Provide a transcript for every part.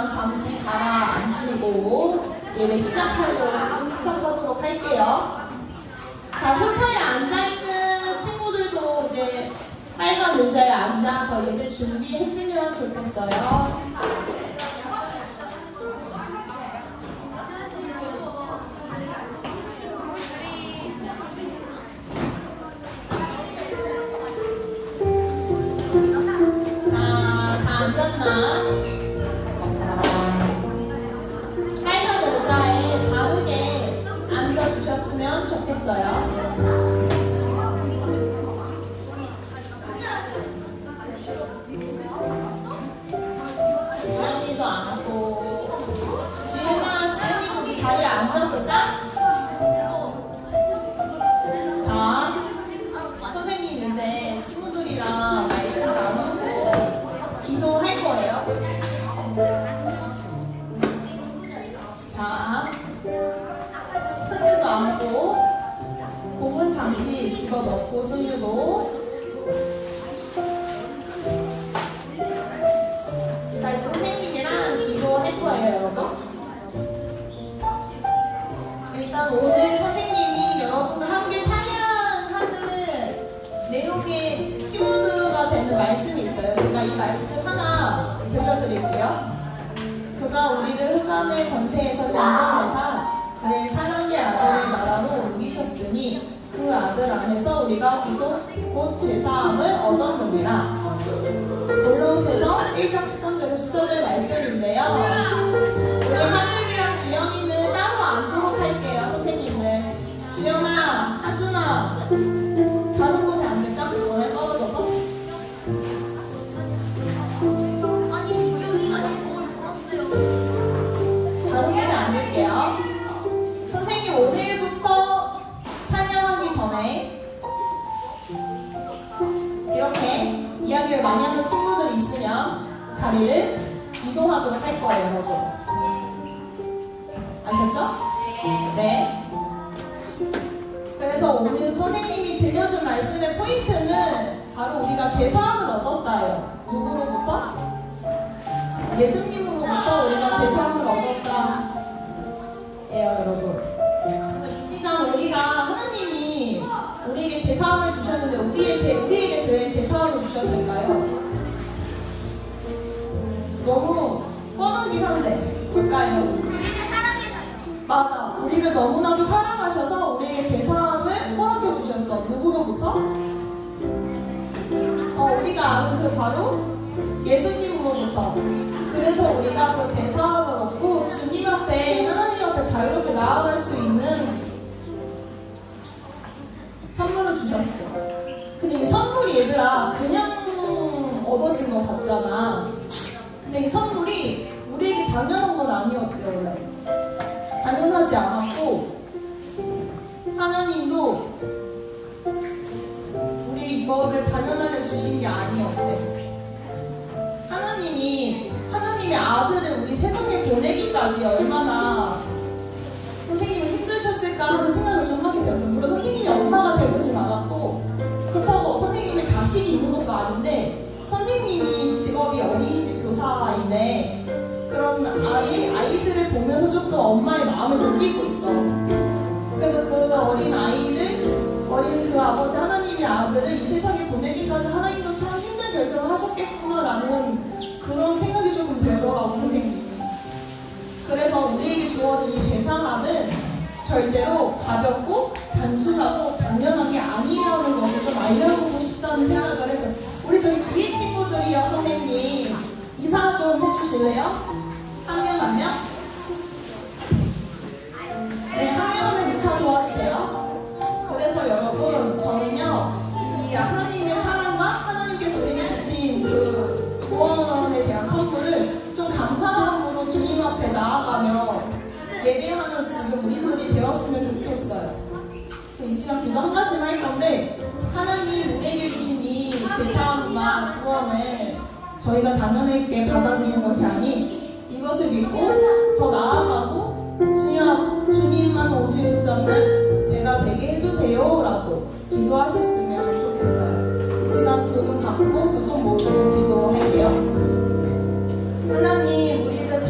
있으시면 잠시 가라앉히고 예배 시작하도록 할게요. 자, 소파에 앉아있는 친구들도 이제 빨간 의자에 앉아서 예배 준비했으면 좋겠어요. 빨간 의자에 바르게 앉아주셨으면 좋겠어요. 지연이도 앉고, 지연이도 우리 자리에 앉아볼까? 자, 선생님 이제 친구들이랑 말씀 나누고 기도할 거예요. 자, 승유도 앉고, 공은 잠시 집어넣고, 승유도. 자, 이제 선생님이랑 기도할 거예요, 여러분. 일단 오늘 선생님이 여러분과 함께 찬양하는 내용의 키워드가 되는 말씀이 있어요. 제가 이 말씀 하나 들려드릴게요. 그가 우리를 흑암의 권세에서 건져내사 그의 사랑의 아들의 나라로 옮기셨으니 그 아들 안에서 우리가 곧 죄사함을 얻었느니라. 골로새서 1장 13절 14절 말씀인데요. 우리 하준이랑 주영이는 따로 앉도록 할게요. 선생님들. 주영아, 하준아, 다른 곳에 앉을까? 너네 떨어져서? 다른 곳에 앉을게요. 선생님 오늘부터 찬양하기 전에 이렇게 이야기를 많이 하는 친구들이 있으면 자리를 이동하도록 할 거예요, 여러분. 아셨죠? 네. 그래서 오늘 선생님이 들려준 말씀의 포인트는 바로 우리가 죄사함을 얻었다예요. 누구로부터? 예수님으로부터 우리가 죄사함을 얻었다 예요, 여러분. 이 시간 우리가 하나님이 우리에게 죄사함을 주셨는데 우리에게 왜 죄사함을 주셨을까요? 너무 뻔하긴 한데 볼까요? 맞아, 우리를 너무나도 사랑하셔서 우리에게 죄사함을 허락해 주셨어. 누구로부터? 우리가 아는 그 바로 예수님으로부터. 그래서 우리가 그 죄사함을 얻고 주님 앞에, 하나님 앞에 자유롭게 나아갈 수 있는 선물을 주셨어. 근데 이 선물이 얘들아 그냥 얻어진 것 같잖아. 근데 이 선물이 우리에게 당연한 건 아니었대요. 원래 당연하지 않았고, 하나님도 우리 이거를 당연하게 주신 게 아니었대. 하나님의 아들을 우리 세상에 보내기까지 얼마나 선생님이 힘드셨을까 하는 생각을 좀 하게 되었어요. 물론 선생님이 엄마가 되고진 않았고, 그렇다고 선생님의 자식이 있는 것도 아닌데, 선생님이 직업이 어린이집 교사인데 그런 아이들을 보면서 좀 더 엄마의 마음을 느끼고 있어. 그래서 그 어린 그 아버지 하나님의 아들을 이 세상에 보내기까지 하나님도 참 힘든 결정을 하셨겠구나라는 그런 생각이 조금 들더라고, 선생님이. 그래서 우리에게 주어진 이 죄사함은 절대로 가볍고 단순하고 당연한 게 아니라는 것을 좀 알려주고 싶다는 생각을 했어요. 우리 저희 뒤에 친구들이요, 선생님 인사 좀 해주실래요? 한 명 한 명? 네, 한 명 하면 인사 도와주세요. 그래서 여러분, 저는요 이 하나님의 사랑과 하나님께서 우리에게 주신 그 구원에 대한 선물을 좀 감사함으로 주님 앞에 나아가며 예배하는 지금 우리들이 되었으면 좋겠어요. 이 시간 기도 한 가지만 할 건데, 하나님 우리에게 주신 이 죄사함과 구원을 저희가 당연하게 받아들이는 것이 아닌 이것을 믿고 더 나아가고 주님만 오직 붙잡는 제가 되게 해주세요 라고 기도하셨으면 좋겠어요. 이 시간 두 눈 감고 두 손 모으고 기도할게요. 하나님, 우리를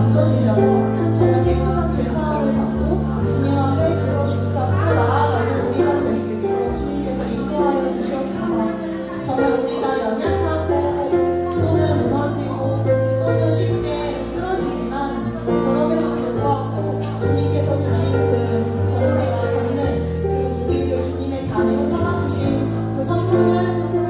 만져주셔서 정말 깨끗한 죄사함을 받고 주님 앞에 그걸 붙잡고 나아가는 우리가 될 수 있도록 주님께서 인도하여 주시옵소서. 정말 우리가 연약하고 또는 무너지고 또는 쉽게 쓰러지지만 그럼에도 불구하고 주님께서 주신 그 권세와 권능 그리고 우리를 주님의 자녀로 삼아주신 그 선물을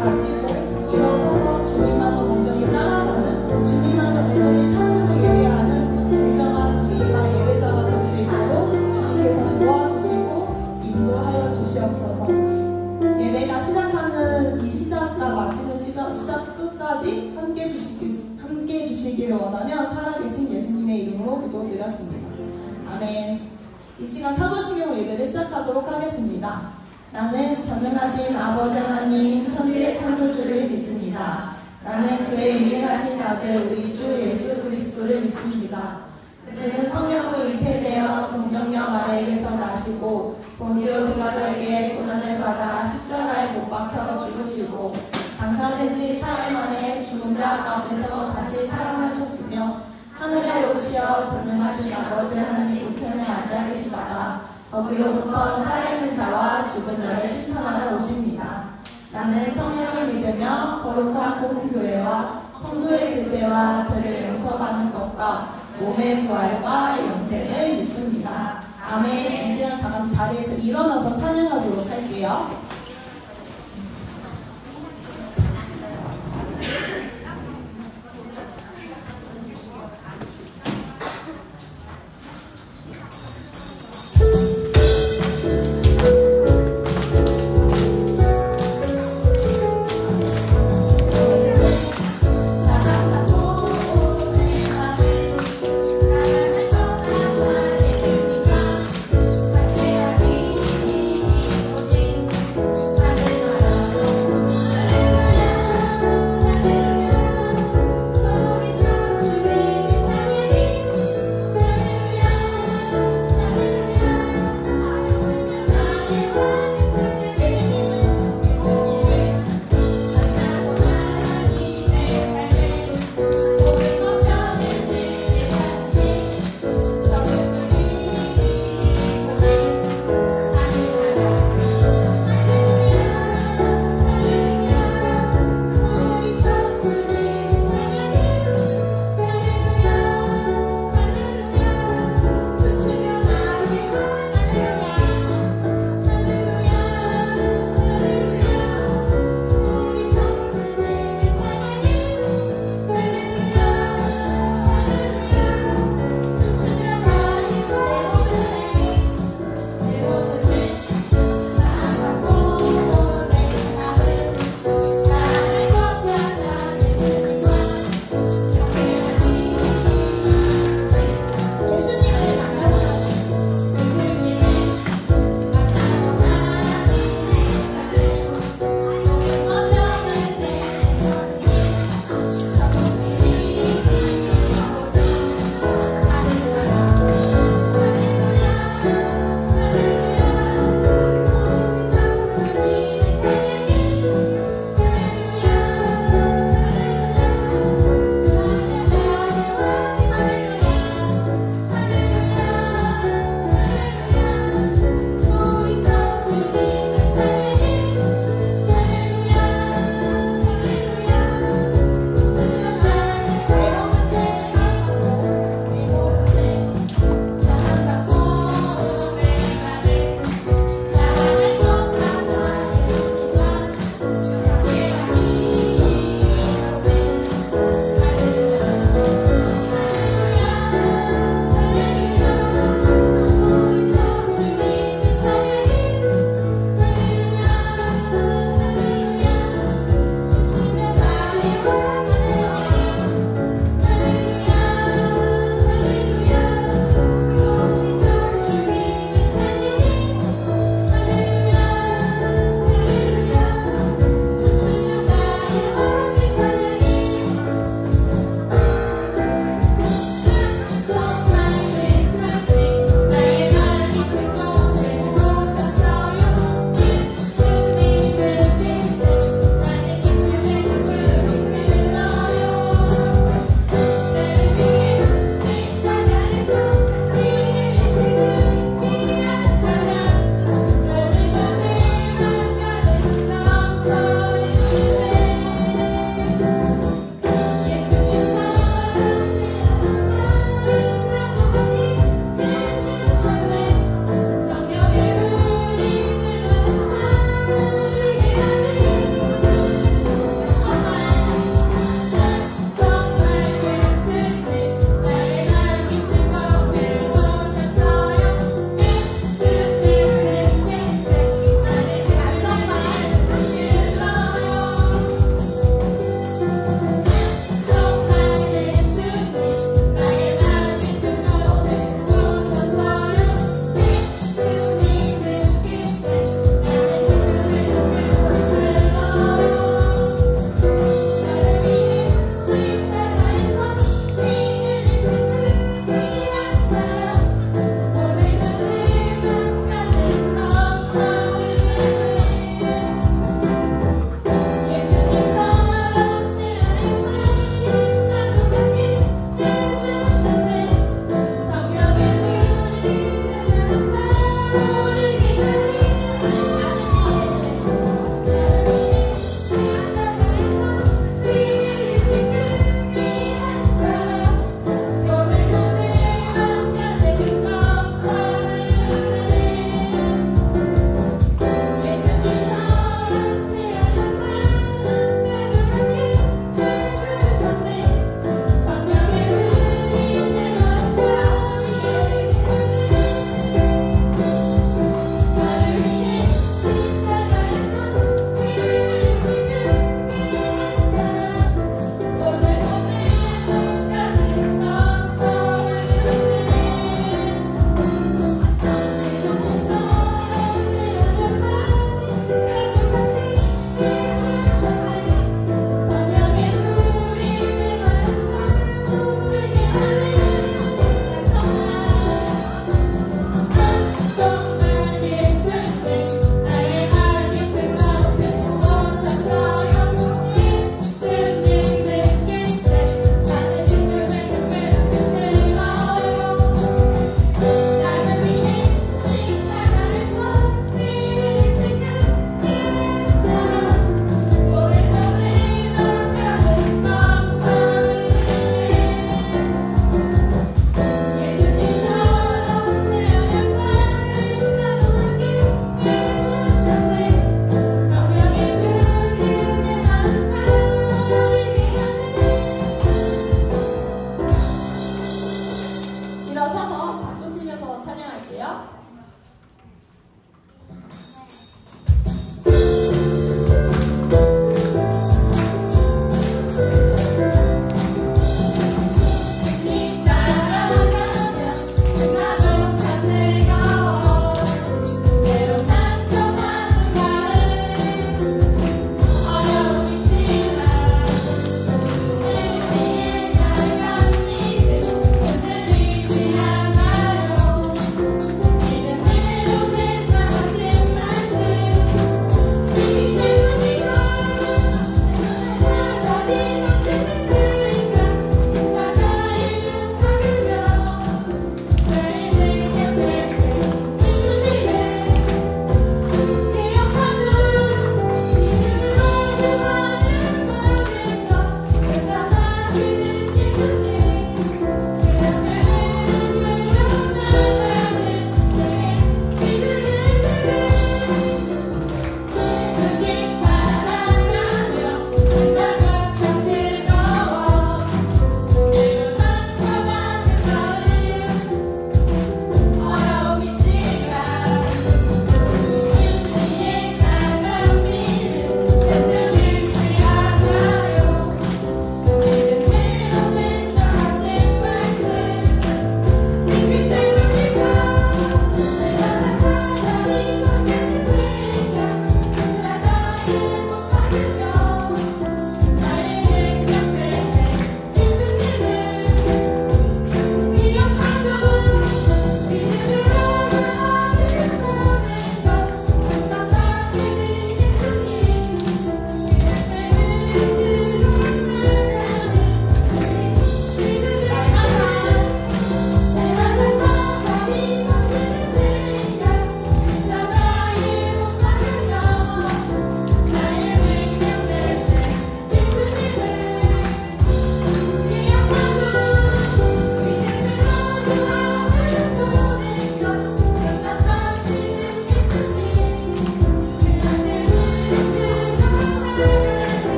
가지고 일어서서 주님만을 온전히 따라가는 주님만을 온전히 찾음을 예배하는 진정한 우리가 예배자가 될 수 있도록 주님께서 도와주시고 인도하여 주시옵소서. 예배가 시작하는 이 시작과 마치는 시작 끝까지 함께 주시기를 원하며 살아계신 예수님의 이름으로 기도드렸습니다. 아멘. 이 시간 사도신경 예배를 시작하도록 하겠습니다. 나는 전능하신 아버지 하나님 천지의 창조주를 믿습니다. 나는 그의 유일하신 아들 우리 주 예수 그리스도를 믿습니다. 그는 성령으로 잉태되어 동정녀 마리아에게서 나시고 본디오 빌라도에게 고난을 받아 십자가에 못 박혀 죽으시고 장사된 지 사흘 만에 죽은 자 가운데서 다시 살아나셨으며 하늘에 오르시어 전능하신 아버지 하나님 우편에 앉아 계시다가 거기로부터 살아있는 자와 죽은 자를 심판하러 오십니다. 나는 성령을 믿으며 거룩한 공교회와 성도의 교제와 죄를 용서받는 것과 몸의 부활과 영생을 믿습니다. 아멘. 이 시간 다 같이 자리에서 일어나서 찬양하도록 할게요.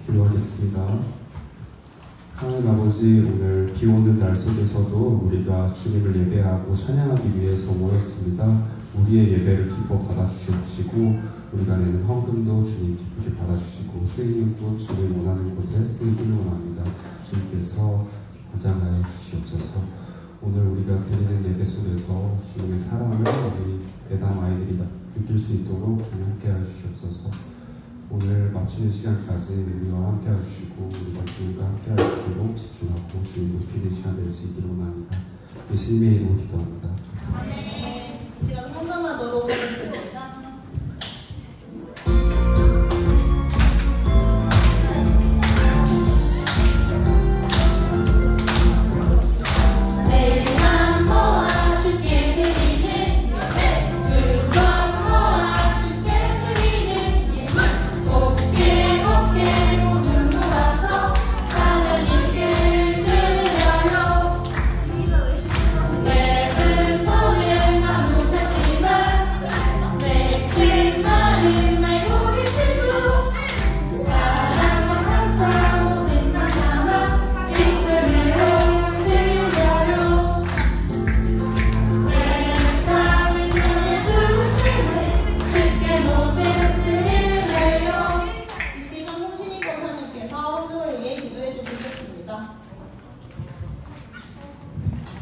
기도하겠습니다. 하나님 아버지, 오늘 비 오는 날 속에서도 우리가 주님을 예배하고 찬양하기 위해서 모였습니다. 우리의 예배를 기뻐 받아주시옵시고 우리가 내는 헌금도 주님 기쁘게 받아주시고 쓰임도 주님 원하는 곳에 쓰이길 원합니다. 주님께서 권장하여 주시옵소서. 오늘 우리가 드리는 예배 속에서 주님의 사랑을 우리 대담 아이들이 느낄 수 있도록 주님 함께하여 주시옵소서. 오늘 마치는 시간까지 우리와 함께해 주시고 우리가 주님과 함께할 수 있도록 집중하고 주님 높이는 시간 될 수 있기를 원합니다. 예수님의 이름으로 기도합니다. 아멘. 지금 한번만 넣어보겠습니다.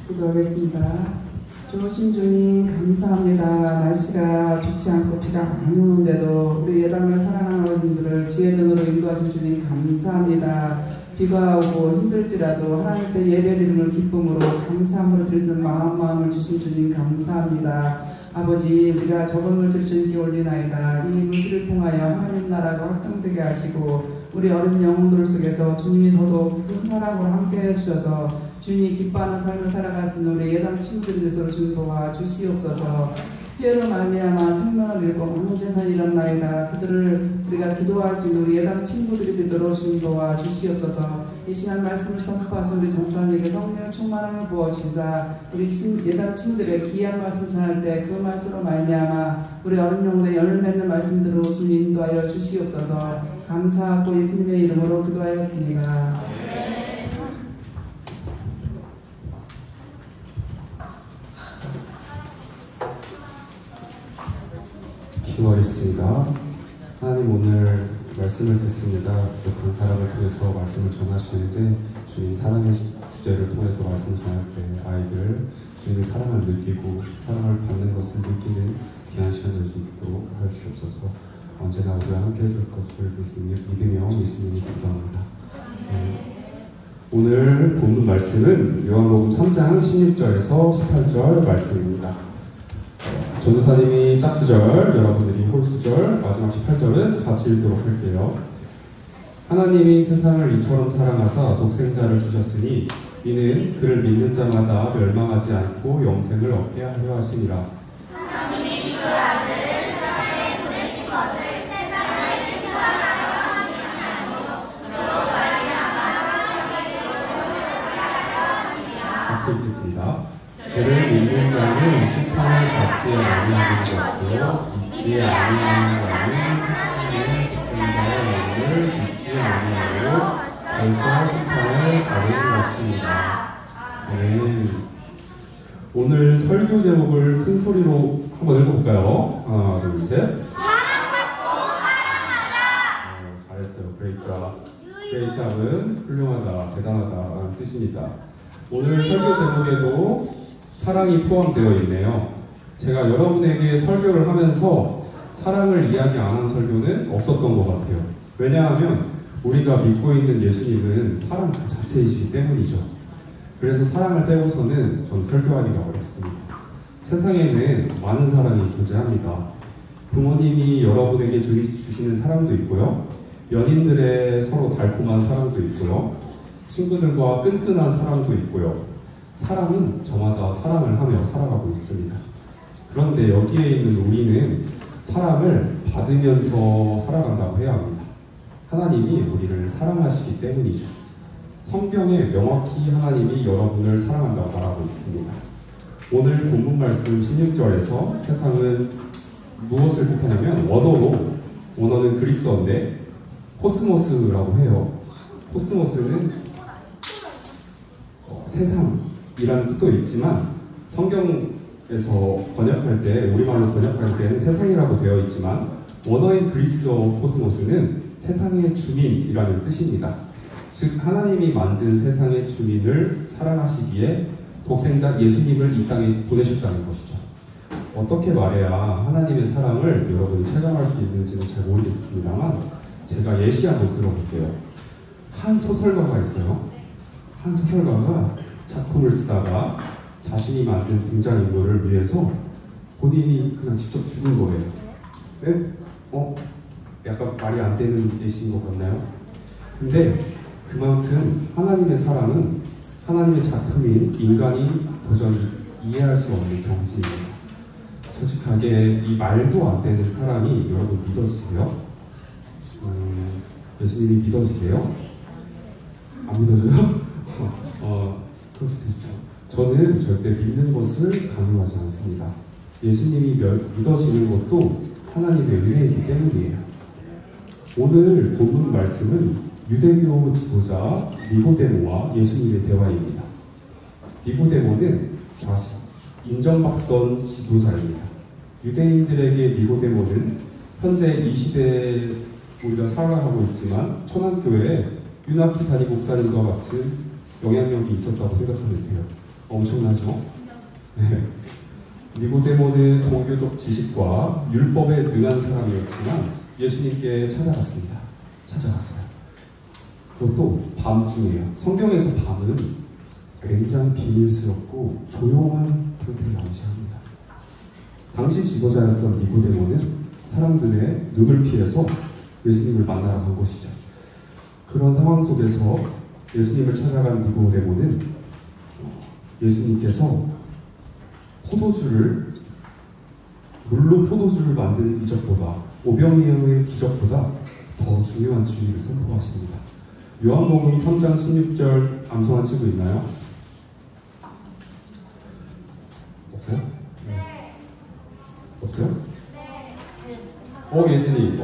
기도하겠습니다. 좋으신 주님 감사합니다. 날씨가 좋지 않고 비가 많이 오는데도 우리 예당을 사랑하는 어린이들을 지혜 눈으로 인도하신 주님 감사합니다. 비가 오고 힘들지라도 하나님께 예배드리는 기쁨으로 감사함으로 드리는 마음을 주신 주님 감사합니다. 아버지, 우리가 적은 물질 주님께 올리나이다. 이 물질을 통하여 하나님 나라가 확장되게 하시고 우리 어린 영혼들 속에서 주님이 더더욱 큰 사랑으로 함께해 주셔서 주님이 기뻐하는 삶을 살아갈 수 있는 우리 예당 친구들이 되도록 주님 도와주시옵소서. 수혜로 말미암아 생명을 잃고 많은 재산이 일어나이다. 그들을 우리가 기도할 수 있는 우리 예당 친구들이 되도록 주님 도와주시옵소서. 이 시간 말씀을 선포하신 우리 정부장에게 성령을 충만함을 부어주시사 우리 예당 친구들의 귀한 말씀 전할 때 그 말씀으로 말미암아 우리 어린 영혼의 열을 맺는 말씀들로 주님 인도하여 주시옵소서. 감사하고 예수님의 이름으로 기도하였습니다. 기도하겠습니다. 하나님, 오늘 말씀을 듣습니다. 부족한 사람을 통해서 말씀을 전하시는데 주님 사랑의 주제를 통해서 말씀을 전할 때 아이들 주님의 사랑을 느끼고 사랑을 받는 것을 느끼는 귀한 시간 될 수 있도록 해주시옵소서. 언제나 우리와 함께 해줄 것을 믿으며 예수님을 기도합니다. 오늘 본문 말씀은 요한복음 3장 16절에서 18절 말씀입니다. 전도사님이 짝수절, 여러분들이 홀수절, 마지막 18절은 같이 읽도록 할게요. 하나님이 세상을 이처럼 사랑하사 독생자를 주셨으니 이는 그를 믿는 자마다 멸망하지 않고 영생을 얻게 하려 하심이라. 하나님이 그 아들을 세상에 보내신 것을 세상을 심판하여 하심이 아니요 그로 말미암아 세상에 도전을 하려 하심이라. 같이 읽겠습니다. 그를 믿는 자는 심판을 받지 아니하는 것이요 믿지 아니하는 자는 하나님의 독생자의 영을 믿지 아니하고 벌써 심판을 받은 것입니다. 네. 오늘 설교 제목을 큰 소리로 한번 읽어볼까요? 하나, 둘, 셋. 사랑받고 사랑하자. 잘했어요. 그레이트잡. 그레이트잡은 훌륭하다, 대단하다라는 뜻입니다. 오늘 설교 제목에도 사랑이 포함되어 있네요. 제가 여러분에게 설교를 하면서 사랑을 이야기 안 한 설교는 없었던 것 같아요. 왜냐하면 우리가 믿고 있는 예수님은 사랑 그 자체이시기 때문이죠. 그래서 사랑을 빼고서는 전 설교하기가 어렵습니다. 세상에는 많은 사랑이 존재합니다. 부모님이 여러분에게 주시는 사랑도 있고요. 연인들의 서로 달콤한 사랑도 있고요. 친구들과 끈끈한 사랑도 있고요. 사람은 저마다 사랑을 하며 살아가고 있습니다. 그런데 여기에 있는 우리는 사랑을 받으면서 살아간다고 해야 합니다. 하나님이 우리를 사랑하시기 때문이죠. 성경에 명확히 하나님이 여러분을 사랑한다고 말하고 있습니다. 오늘 본문 말씀 16절에서 세상은 무엇을 뜻하냐면 원어는 그리스어인데 코스모스라고 해요. 코스모스는 세상이라는 뜻도 있지만 성경에서 번역할 때, 우리말로 번역할 때는 세상이라고 되어 있지만 원어인 그리스어 코스모스는 세상의 주민이라는 뜻입니다. 즉 하나님이 만든 세상의 주민을 사랑하시기에 독생자 예수님을 이 땅에 보내셨다는 것이죠. 어떻게 말해야 하나님의 사랑을 여러분이 체감할 수 있는지는 잘 모르겠습니다만 제가 예시 한번 들어볼게요. 한 소설가가 있어요. 한 소설가가 작품을 쓰다가 자신이 만든 등장인물을 위해서 본인이 그냥 직접 죽은 거예요. 네? 약간 말이 안 되는 예시인 것 같나요? 근데 그만큼 하나님의 사랑은 하나님의 작품인 인간이 도저히 이해할 수 없는 정신입니다. 솔직하게 이 말도 안 되는 사랑이 여러분 믿어지세요? 예수님이 믿어지세요? 안 믿어져요? 그럴 수도 있죠. 저는 절대 믿는 것을 강요하지 않습니다. 예수님이 믿어지는 것도 하나님의 은혜이기 때문이에요. 오늘 본문 말씀은 유대교 지도자 니고데모와 예수님의 대화입니다. 니고데모는 다시 인정받던 지도자입니다. 유대인들에게 니고데모는 현재 이 시대에 우리가 살아가고 있지만 천안교회에 윤학기 담임 목사님과 같은 영향력이 있었다고 생각하면 돼요. 엄청나죠? 네. 니고데모는 종교적 지식과 율법에 능한 사람이었지만 예수님께 찾아갔습니다. 찾아갔어요. 그것도 밤중이에요. 성경에서 밤은 굉장히 비밀스럽고 조용한 상태를 암시합니다. 당시 지도자였던 니고데모는 사람들의 눈을 피해서 예수님을 만나러 간 것이죠. 그런 상황 속에서 예수님을 찾아간 니고데모는 예수님께서 물로 포도주를 만드는 기적보다 오병이어의 기적보다 더 중요한 진리를 선포하십니다. 요한복음 3장 16절 암송한 친구 있나요? 없어요? 네. 없어요? 네. 예진이.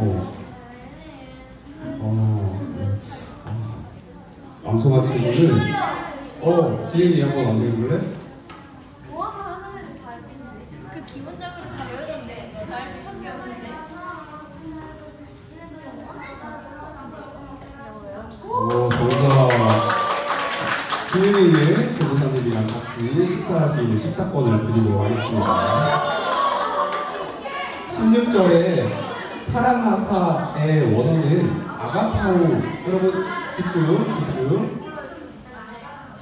암송한 친구는 지인이 한번 안 읽을래? 모아서 하는 애들 다 알겠는데 그 기본적으로 다 외우던데 알 수밖에 없는데 정답. 지인이는 조도사님이랑 같이 식사할 수 있는 식사권을 드리도록 하겠습니다. 16절에 사랑하사의 원어는 아가파오. 여러분 집중.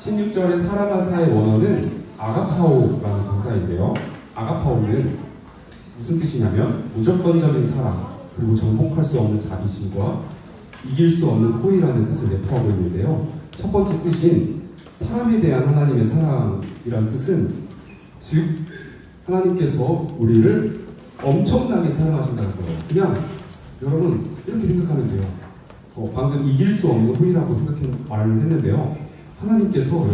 16절에 사랑하사의 원어는 아가파오라는 동사인데요. 아가파오는 무슨 뜻이냐면 무조건적인 사랑, 그리고 정복할 수 없는 자비심과 이길 수 없는 호의라는 뜻을 내포하고 있는데요. 첫 번째 뜻인 사람에 대한 하나님의 사랑이라는 뜻은 즉 하나님께서 우리를 엄청나게 사랑하신다는 거예요. 그냥 여러분 이렇게 생각하면 돼요. 방금 이길 수 없는 호의라고 말을 했는데요. 하나님께서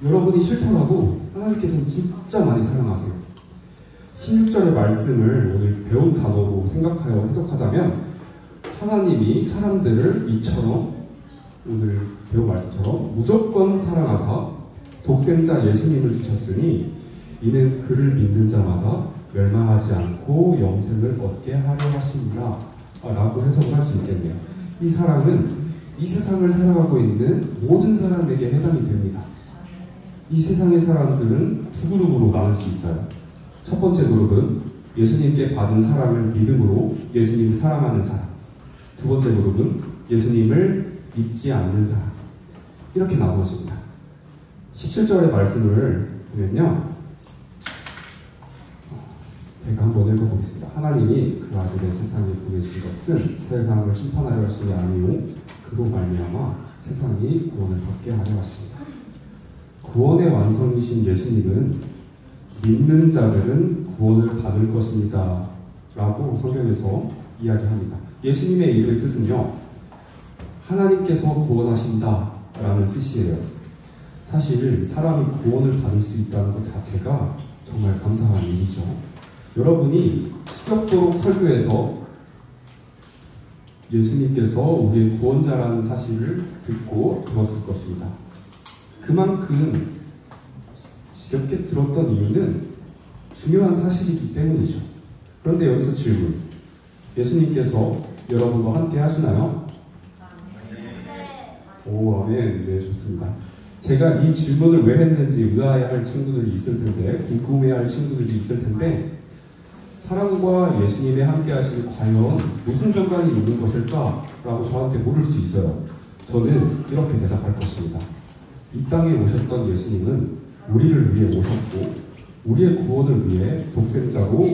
여러분이 싫더라도 하나님께서는 진짜 많이 사랑하세요. 16절의 말씀을 오늘 배운 단어로 생각하여 해석하자면 하나님이 사람들을 이처럼 오늘 배운 말씀처럼 무조건 사랑하사 독생자 예수님을 주셨으니 이는 그를 믿는 자마다 멸망하지 않고 영생을 얻게 하려 하십니다 라고 해석을 할 수 있겠네요. 이 사랑은 이 세상을 살아가고 있는 모든 사람에게 해당이 됩니다. 이 세상의 사람들은 두 그룹으로 나눌 수 있어요. 첫 번째 그룹은 예수님께 받은 사랑을 믿음으로 예수님을 사랑하는 사람. 두 번째 그룹은 예수님을 믿지 않는 사람. 이렇게 나누어집니다. 17절의 말씀을 보면요. 제가 한번 읽어보겠습니다. 하나님이 그 아들의 세상에 보내신 것은 세상을 심판하려 하심이 아니요 그로 말미암아 세상이 구원을 받게 하려 하십니다. 구원의 완성이신 예수님은 믿는 자들은 구원을 받을 것입니다 라고 성경에서 이야기합니다. 예수님의 이름의 뜻은요 하나님께서 구원하신다 라는 뜻이에요. 사실 사람이 구원을 받을 수 있다는 것 자체가 정말 감사한 일이죠. 여러분이 지겹도록 설교해서 예수님께서 우리의 구원자라는 사실을 듣고 들었을 것입니다. 그만큼 지겹게 들었던 이유는 중요한 사실이기 때문이죠. 그런데 여기서 질문. 예수님께서 여러분과 함께 하시나요? 오, 아멘. 네, 좋습니다. 제가 이 질문을 왜 했는지 의아해할 친구들이 있을 텐데, 궁금해할 친구들이 있을 텐데, 사랑과 예수님의 함께 하심이 과연 무슨 상관이 있는 것일까? 라고 저한테 물을 수 있어요. 저는 이렇게 대답할 것입니다. 이 땅에 오셨던 예수님은 우리를 위해 오셨고, 우리의 구원을 위해 독생자로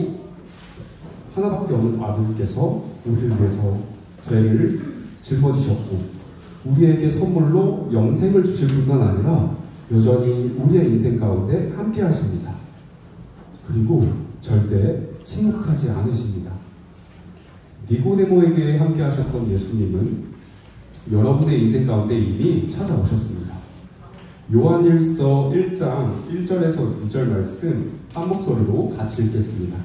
하나밖에 없는 아들께서 우리를 위해서 죄를 짊어지셨고, 우리에게 선물로 영생을 주실 뿐만 아니라 여전히 우리의 인생 가운데 함께 하십니다. 그리고 절대 침묵하지 않으십니다. 니고데모에게 함께 하셨던 예수님은 여러분의 인생 가운데 이미 찾아오셨습니다. 요한일서 1장 1절에서 2절 말씀 한 목소리로 같이 읽겠습니다.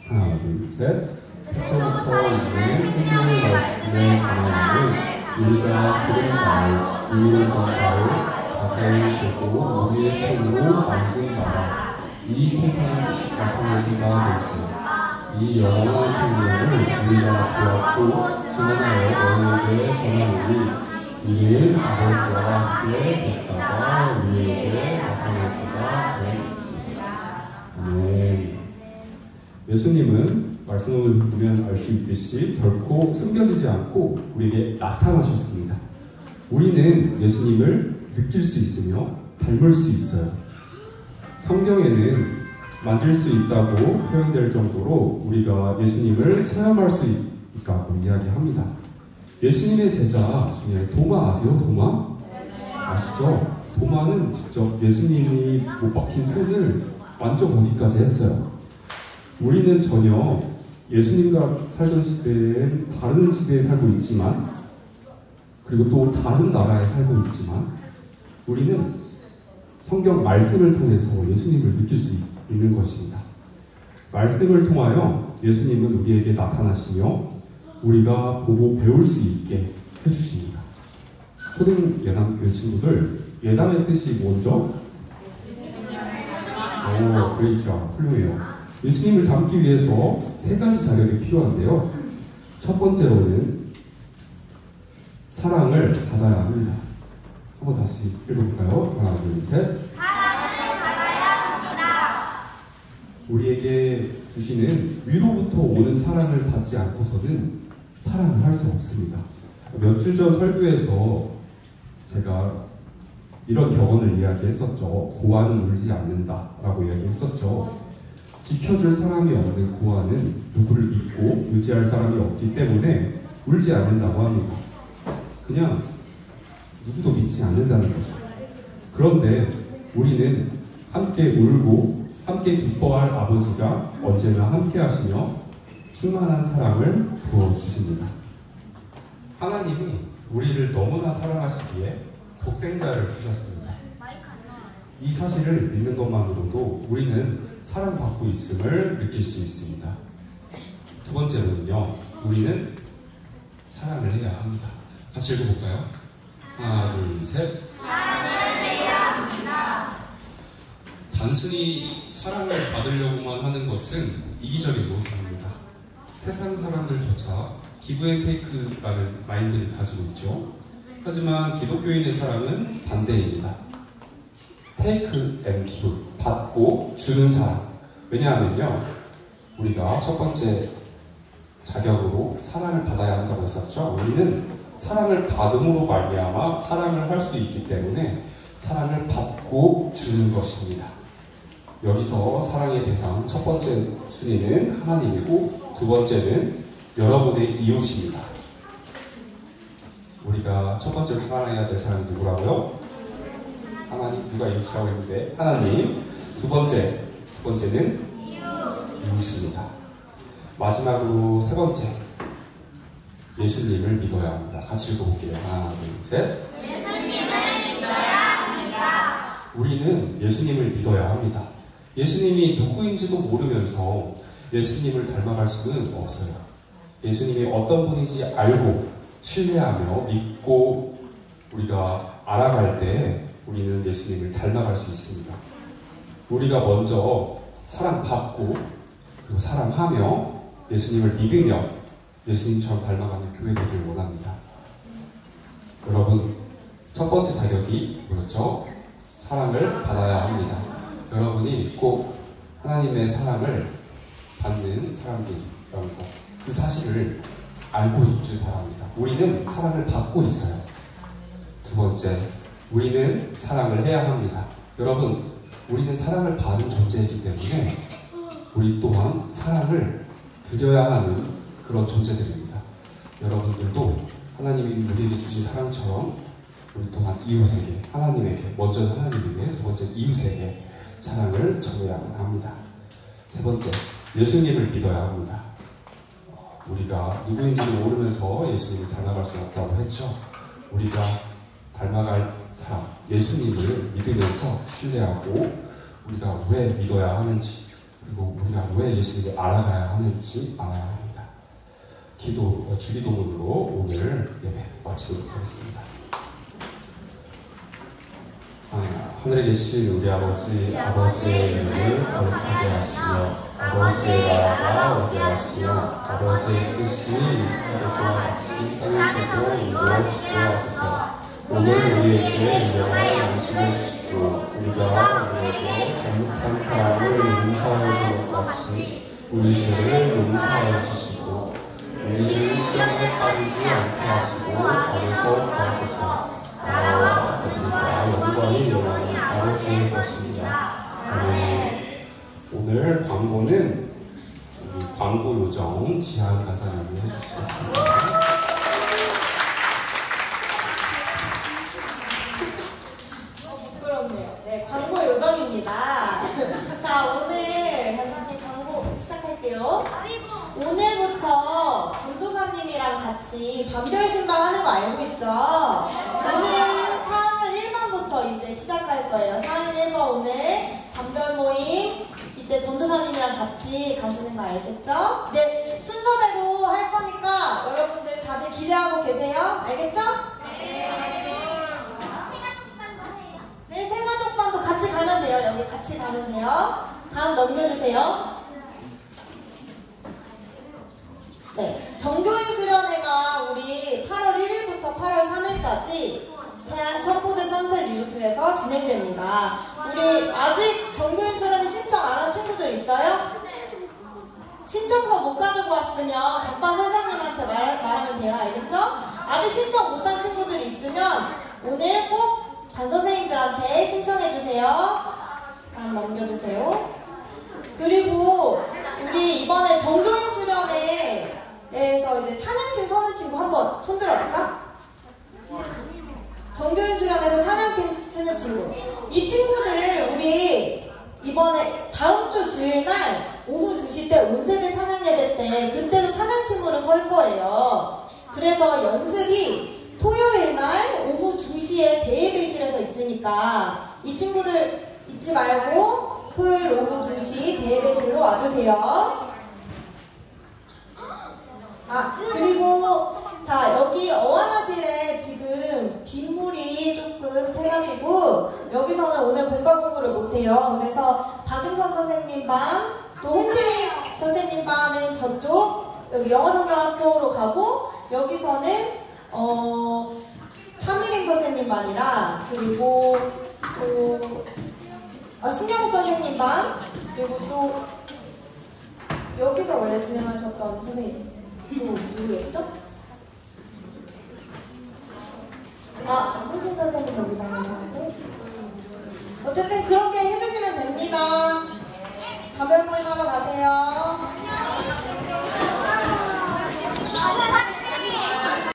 하나, 둘, 셋. 처음부터 이제 생명의 말씀에 관하여는 우리가 들은 바를 이유를 본 바를 자세히 보고 우리의 손으로 만진 바라 이 세상에 나타나신 바가 되시오. 이 영원한 생명을 우리가 보았고 증언하여 너희에게 전하노니 이는 아버지와 함께 역사가 우리에게 나타나시다. 네. 예수님은 말씀을 보면 알 수 있듯이 결코 숨겨지지 않고 우리에게 나타나셨습니다. 우리는 예수님을 느낄 수 있으며 닮을 수 있어요. 성경에는 만질 수 있다고 표현될 정도로 우리가 예수님을 체험할 수 있다고 이야기합니다. 예수님의 제자 중에 도마 아세요? 도마? 아시죠? 도마는 직접 예수님이 못 박힌 손을 만져보기까지 했어요. 우리는 전혀 예수님과 살던 시대엔 다른 시대에 살고 있지만, 그리고 또 다른 나라에 살고 있지만, 우리는 성경 말씀을 통해서 예수님을 느낄 수 있는 것입니다. 말씀을 통하여 예수님은 우리에게 나타나시며 우리가 보고 배울 수 있게 해주십니다. 초등 예담교회 친구들, 예담의 뜻이 뭐죠? 오, 그레이죠. 훌륭해요. 예수님을 닮기 위해서 세 가지 자격이 필요한데요. 첫 번째로는 사랑을 받아야 합니다. 한번 다시 읽어볼까요? 하나, 둘, 셋. 사랑을 받아야 합니다. 우리에게 주시는 위로부터 오는 사랑을 받지 않고서는 사랑을 할 수 없습니다. 몇 주 전 설교에서 제가 이런 격언을 이야기했었죠. 고아는 울지 않는다라고 이야기했었죠. 지켜줄 사람이 없는 고아는 누구를 믿고 의지할 사람이 없기 때문에 울지 않는다고 합니다. 그냥 누구도 믿지 않는다는 거죠. 그런데 우리는 함께 울고 함께 기뻐할 아버지가 언제나 함께 하시며 충만한 사랑을 부어주십니다. 하나님이 우리를 너무나 사랑하시기에 독생자를 주셨습니다. 이 사실을 믿는 것만으로도 우리는 사랑받고 있음을 느낄 수 있습니다. 두 번째로는요, 우리는 사랑을 해야 합니다. 같이 읽어볼까요? 하나, 둘, 셋. 사랑을 해야 합니다. 단순히 사랑을 받으려고만 하는 것은 이기적인 모습입니다. 세상 사람들조차 기브 앤 테이크라는 마인드를 가지고 있죠. 하지만 기독교인의 사랑은 반대입니다. 테이크 앤 기브, 받고 주는 사랑. 왜냐하면요, 우리가 첫 번째 자격으로 사랑을 받아야 한다고 했었죠. 우리는 사랑을 받음으로 말미암아 사랑을 할 수 있기 때문에 사랑을 받고 주는 것입니다. 여기서 사랑의 대상 첫 번째 순위는 하나님이고 두 번째는 여러분의 이웃입니다. 우리가 첫 번째로 사랑해야 될 사람이 누구라고요? 하나님. 누가 이웃이라고 했는데 하나님. 두 번째는 이웃입니다. 마지막으로 세 번째, 예수님을 믿어야 합니다. 같이 읽어볼게요. 하나, 둘, 셋. 예수님을 믿어야 합니다. 우리는 예수님을 믿어야 합니다. 예수님이 누구인지도 모르면서 예수님을 닮아갈 수는 없어요. 예수님이 어떤 분인지 알고 신뢰하며 믿고 우리가 알아갈 때 우리는 예수님을 닮아갈 수 있습니다. 우리가 먼저 사랑받고 그리고 사랑하며 예수님을 믿으며 예수님처럼 닮아가는 교회가 되길 원합니다. 여러분, 첫 번째 자격이 뭐였죠? 사랑을 받아야 합니다. 여러분이 꼭 하나님의 사랑을 받는 사람들이라는 것, 그 사실을 알고 있길 바랍니다. 우리는 사랑을 받고 있어요. 두 번째, 우리는 사랑을 해야 합니다. 여러분, 우리는 사랑을 받은 존재이기 때문에 우리 또한 사랑을 드려야 하는 그런 존재들입니다. 여러분들도 하나님이 우리에게 주신 사랑처럼 우리 또한 이웃에게, 하나님에게, 먼저 하나님에게, 두 번째 이웃에게 사랑을 전해야만 합니다. 세 번째, 예수님을 믿어야 합니다. 우리가 누구인지를 모르면서 예수님을 닮아갈 수 없다고 했죠. 우리가 닮아갈 사람, 예수님을 믿으면서 신뢰하고 우리가 왜 믿어야 하는지, 그리고 우리가 왜 예수님을 알아가야 하는지 알아야 합니다. 주기도문으로 오늘 예배 마치도록 하겠습니다. 하늘에 계신 우리 아버지, 아버지의 이름을 거룩하게 하시며 아버지의 나라가 오게 하시며 아버지의 뜻이 하늘에서와 같이 땅에서도 이루어지게 하소서. 오늘 우리에게 일용할 양식을 주시고 우리가 우리에게 잘못한 사람을 용서하여 준 것 같이 우리 죄를 용서하여 주시고 우리를 시험에 빠지지 않게 하시고 어려서 구하소서. 나라와 권능과 영광이 영원히 아버지의 것입니다. 아멘. 오늘 광고는 광고 요정 지한 간사님이 해주시겠습니다. 부끄럽네요. 네, 광고 요정입니다. 자, 오늘 간사님 광고 시작할게요. 오늘부터 전도사님이랑 같이 반별 신방하는 거 알고 있죠? 오늘은 4학년 1반부터 이제 시작할 거예요. 4학년 1반 오늘 반별 모임, 이때 전도사님이랑 같이 가시는 거 알겠죠? 이제 순서대로 할 거니까 여러분들 다들 기대하고 계세요? 알겠죠? 네, 생활족반도 같이 가면 돼요. 여기 같이 가면 돼요. 다음 넘겨주세요. 네, 정교인 수련회가 우리 8월 1일부터 8월 3일까지 대한 첨부대 선생 리루트에서 진행됩니다. 우리 아직 정교인 수련회 신청 안 한 친구들 있어요? 신청서 못 가지고 왔으면 답반 선생님한테 말하면 돼요. 알겠죠? 아직 신청 못한 친구들 있으면 오늘 꼭 반 선생님들한테 신청해주세요. 다음 넘겨주세요. 그리고 우리 이번에 정교인 수련회에서 이제 찬양팀 서는 친구 한번 손들어볼까? 정교인 수련회에서 찬양팀 쓰는 친구. 이 친구들 우리 이번에 다음 주 주일날 오후 2시 때 온세대 찬양예배 때 그때도 찬양팀으로 설 거예요. 그래서 연습이 토요일날 오후 2시에 대예배실에서 있으니까 이 친구들 잊지 말고 토요일 오후 2시 대예배실로 와주세요. 그리고 자, 여기 어하나실에 지금 빗물이 조금 새가지고 여기서는 오늘 본과 공부를 못해요. 그래서 박은선 선생님 반, 또 홍채민 선생님 반은 저쪽 여기 영어성경학교로 가고 여기서는 차미림 선생님 반이랑 그리고 또 신영욱 선생님 반, 그리고 또 여기서 원래 진행하셨던 선생님 또 누구였죠?